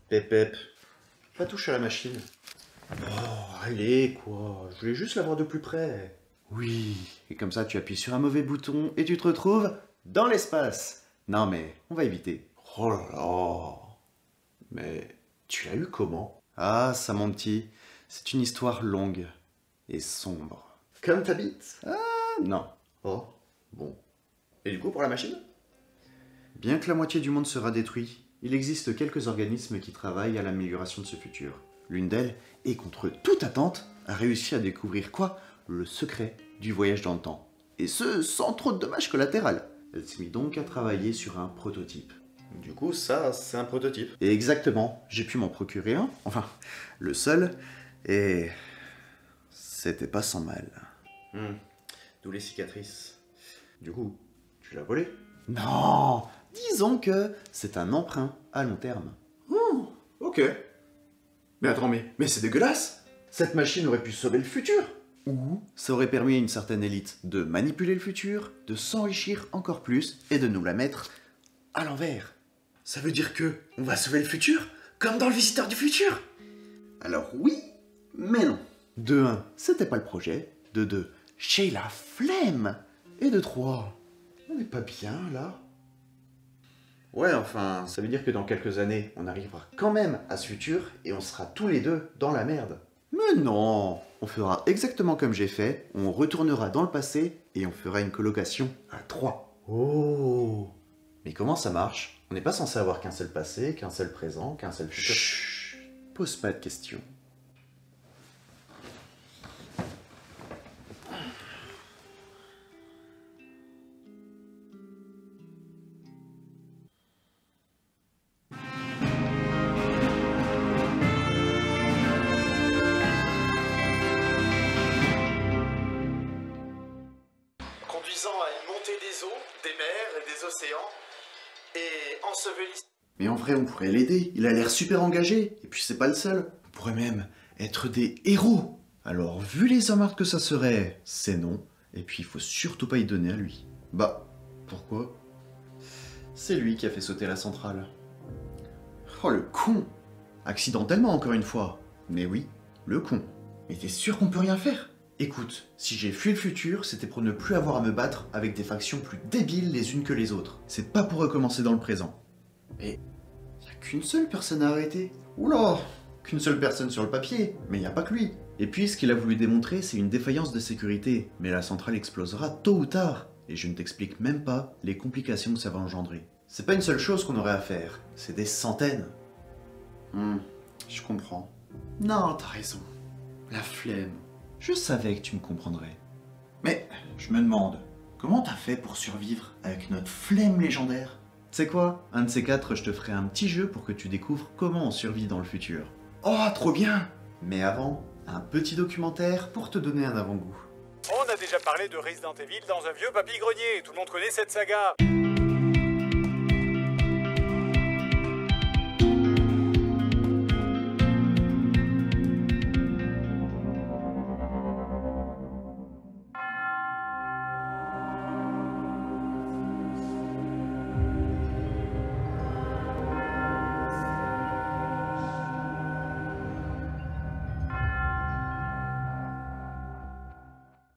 Pep, pep. Pas toucher à la machine. Oh, allez, quoi. Je voulais juste la voir de plus près. Oui, et comme ça, tu appuies sur un mauvais bouton et tu te retrouves dans l'espace. Non, mais on va éviter. Oh là là. Mais tu l'as eu comment? Ah, ça, mon petit, c'est une histoire longue et sombre. Comme ta bite? Ah, non. Oh, bon. Et du coup, pour la machine? Bien que la moitié du monde sera détruit, il existe quelques organismes qui travaillent à l'amélioration de ce futur. L'une d'elles, et contre toute attente, a réussi à découvrir quoi? Le secret du voyage dans le temps. Et ce, sans trop de dommages collatéraux. Elle s'est mise donc à travailler sur un prototype. Du coup, ça, c'est un prototype. Et exactement, j'ai pu m'en procurer un, enfin, le seul, et c'était pas sans mal. D'où les cicatrices. Du coup, tu l'as volé? Non, disons que c'est un emprunt à long terme. Oh, ok. Mais attends, mais c'est dégueulasse! Cette machine aurait pu sauver le futur! Ou ça aurait permis à une certaine élite de manipuler le futur, de s'enrichir encore plus et de nous la mettre à l'envers. Ça veut dire que on va sauver le futur? Comme dans le Visiteur du futur? Alors oui, mais non. De 1, c'était pas le projet. De 2, j'ai la flemme. Et de 3, on n'est pas bien là? Ouais, enfin, ça veut dire que dans quelques années, on arrivera quand même à ce futur et on sera tous les deux dans la merde. Mais non, on fera exactement comme j'ai fait, on retournera dans le passé et on fera une colocation à 3. Oh! Mais comment ça marche? On n'est pas censé avoir qu'un seul passé, qu'un seul présent, qu'un seul futur. Chut! Pose pas de questions. Conduisant à une montée des eaux, des mers et des océans, et ensevelissant... Mais en vrai, on pourrait l'aider, il a l'air super engagé, et puis c'est pas le seul. On pourrait même être des héros. Alors, vu les emmerdes que ça serait, c'est non, et puis il faut surtout pas y donner à lui. Bah, pourquoi? C'est lui qui a fait sauter la centrale. Oh le con! Accidentellement encore une fois. Mais oui, le con. Mais t'es sûr qu'on peut rien faire? Écoute, si j'ai fui le futur, c'était pour ne plus avoir à me battre avec des factions plus débiles les unes que les autres. C'est pas pour recommencer dans le présent. Et y a qu'une seule personne à arrêter. Oula, qu'une seule personne sur le papier, mais y a pas que lui. Et puis ce qu'il a voulu démontrer, c'est une défaillance de sécurité. Mais la centrale explosera tôt ou tard. Et je ne t'explique même pas les complications que ça va engendrer. C'est pas une seule chose qu'on aurait à faire, c'est des centaines. Je comprends. Non, t'as raison. La flemme. Je savais que tu me comprendrais. Mais, je me demande, comment t'as fait pour survivre avec notre flemme légendaire? Tu sais quoi? Un de ces quatre, je te ferai un petit jeu pour que tu découvres comment on survit dans le futur. Oh, trop bien! Mais avant, un petit documentaire pour te donner un avant-goût. On a déjà parlé de Resident Evil dans un vieux papy-grenier, tout le monde connaît cette saga.